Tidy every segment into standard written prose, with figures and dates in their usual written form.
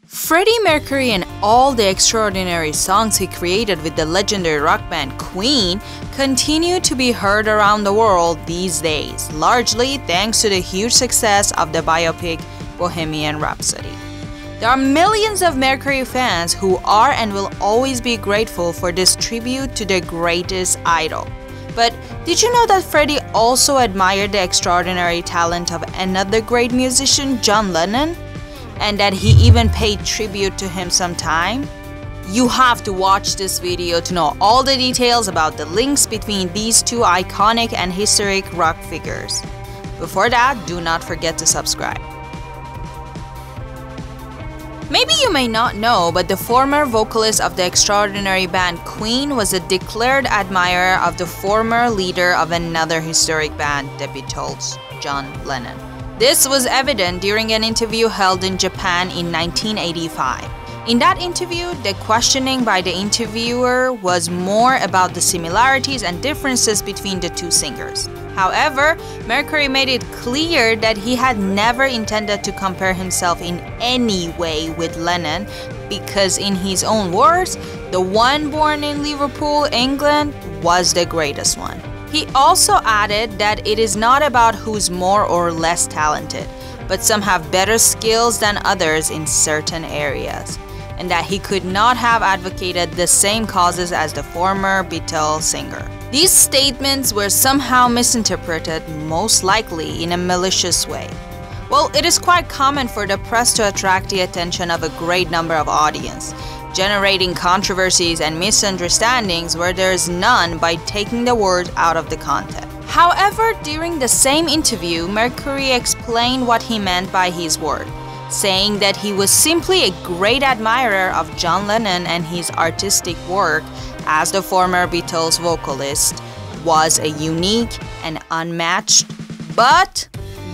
Freddie Mercury and all the extraordinary songs he created with the legendary rock band Queen continue to be heard around the world these days, largely thanks to the huge success of the biopic Bohemian Rhapsody. There are millions of Mercury fans who are and will always be grateful for this tribute to their greatest idol. But did you know that Freddie also admired the extraordinary talent of another great musician, John Lennon? And that he even paid tribute to him sometime? You have to watch this video to know all the details about the links between these two iconic and historic rock figures. Before that, do not forget to subscribe. Maybe you may not know, but the former vocalist of the extraordinary band Queen was a declared admirer of the former leader of another historic band, the Beatles, John Lennon. This was evident during an interview held in Japan in 1985. In that interview, the questioning by the interviewer was more about the similarities and differences between the two singers. However, Mercury made it clear that he had never intended to compare himself in any way with Lennon because, in his own words, the one born in Liverpool, England, was the greatest one. He also added that it is not about who's more or less talented, but some have better skills than others in certain areas, and that he could not have advocated the same causes as the former Beatles singer. These statements were somehow misinterpreted, most likely in a malicious way. Well, it is quite common for the press to attract the attention of a great number of audience, generating controversies and misunderstandings where there is none by taking the words out of the context. However, during the same interview, Mercury explained what he meant by his word, saying that he was simply a great admirer of John Lennon and his artistic work as the former Beatles vocalist was a unique and unmatched, but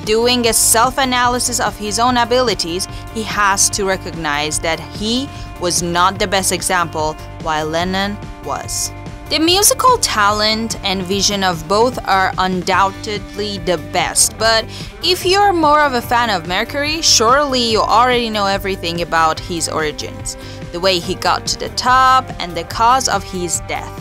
doing a self-analysis of his own abilities, he has to recognize that he was not the best example, while Lennon was. The musical talent and vision of both are undoubtedly the best, but if you're more of a fan of Mercury, surely you already know everything about his origins, the way he got to the top, and the cause of his death.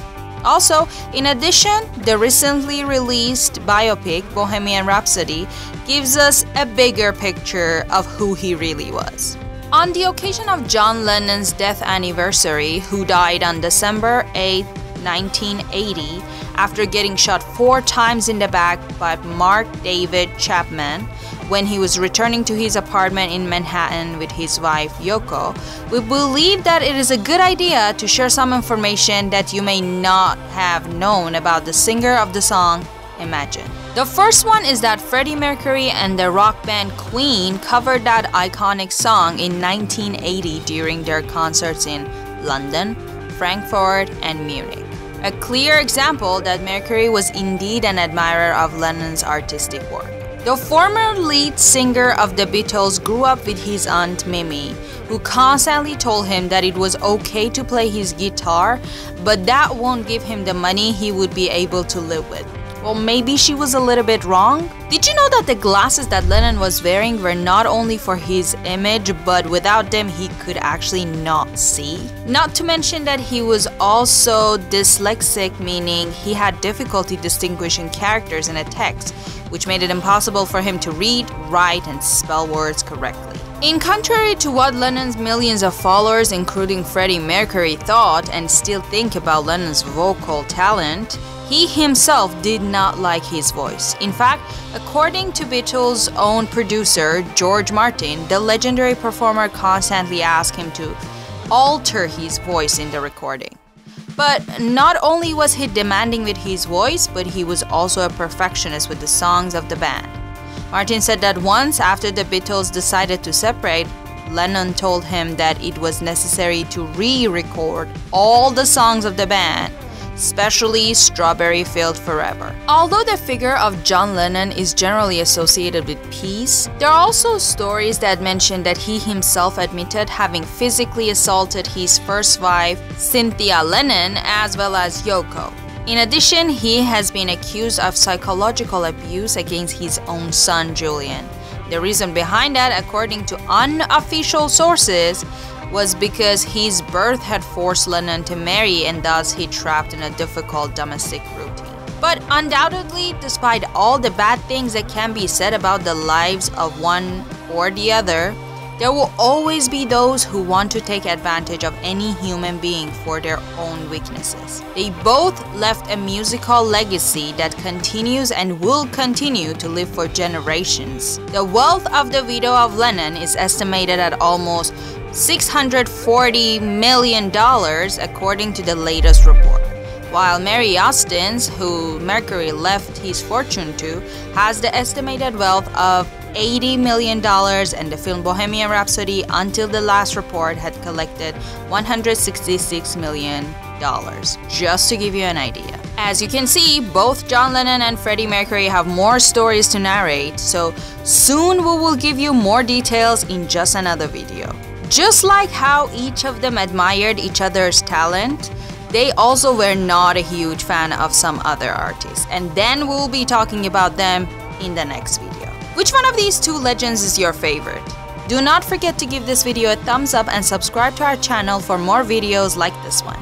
Also, in addition, the recently released biopic Bohemian Rhapsody gives us a bigger picture of who he really was. On the occasion of John Lennon's death anniversary, who died on December 8, 1980, after getting shot 4 times in the back by Mark David Chapman when he was returning to his apartment in Manhattan with his wife Yoko, we believe that it is a good idea to share some information that you may not have known about the singer of the song Imagine. The first one is that Freddie Mercury and the rock band Queen covered that iconic song in 1980 during their concerts in London, Frankfurt, and Munich. A clear example that Mercury was indeed an admirer of Lennon's artistic work. The former lead singer of the Beatles grew up with his aunt Mimi, who constantly told him that it was okay to play his guitar, but that won't give him the money he would be able to live with. Well, maybe she was a little bit wrong. Did you know that the glasses that Lennon was wearing were not only for his image, but without them he could actually not see? Not to mention that he was also dyslexic, meaning he had difficulty distinguishing characters in a text, which made it impossible for him to read, write, and spell words correctly. In contrary to what Lennon's millions of followers, including Freddie Mercury, thought and still think about Lennon's vocal talent, he himself did not like his voice. In fact, according to Beatles' own producer, George Martin, the legendary performer constantly asked him to alter his voice in the recording. But not only was he demanding with his voice, but he was also a perfectionist with the songs of the band. Martin said that once after the Beatles decided to separate, Lennon told him that it was necessary to re-record all the songs of the band, especially Strawberry Fields Forever. Although the figure of John Lennon is generally associated with peace, there are also stories that mention that he himself admitted having physically assaulted his first wife, Cynthia Lennon, as well as Yoko. In addition, he has been accused of psychological abuse against his own son, Julian, The reason behind that, according to unofficial sources, was because his birth had forced Lennon to marry and thus he trapped in a difficult domestic routine. But undoubtedly, despite all the bad things that can be said about the lives of one or the other, there will always be those who want to take advantage of any human being for their own weaknesses. They both left a musical legacy that continues and will continue to live for generations. The wealth of the widow of Lennon is estimated at almost $640 million according to the latest report, while Mary Austin's, who Mercury left his fortune to, has the estimated wealth of $80 million, and the film Bohemian Rhapsody, until the last report, had collected $166 million, just to give you an idea. As you can see, both John Lennon and Freddie Mercury have more stories to narrate, so soon we will give you more details in just another video. Just like how each of them admired each other's talent, they also were not a huge fan of some other artists, and then we'll be talking about them in the next video. Which one of these two legends is your favorite? Do not forget to give this video a thumbs up and subscribe to our channel for more videos like this one.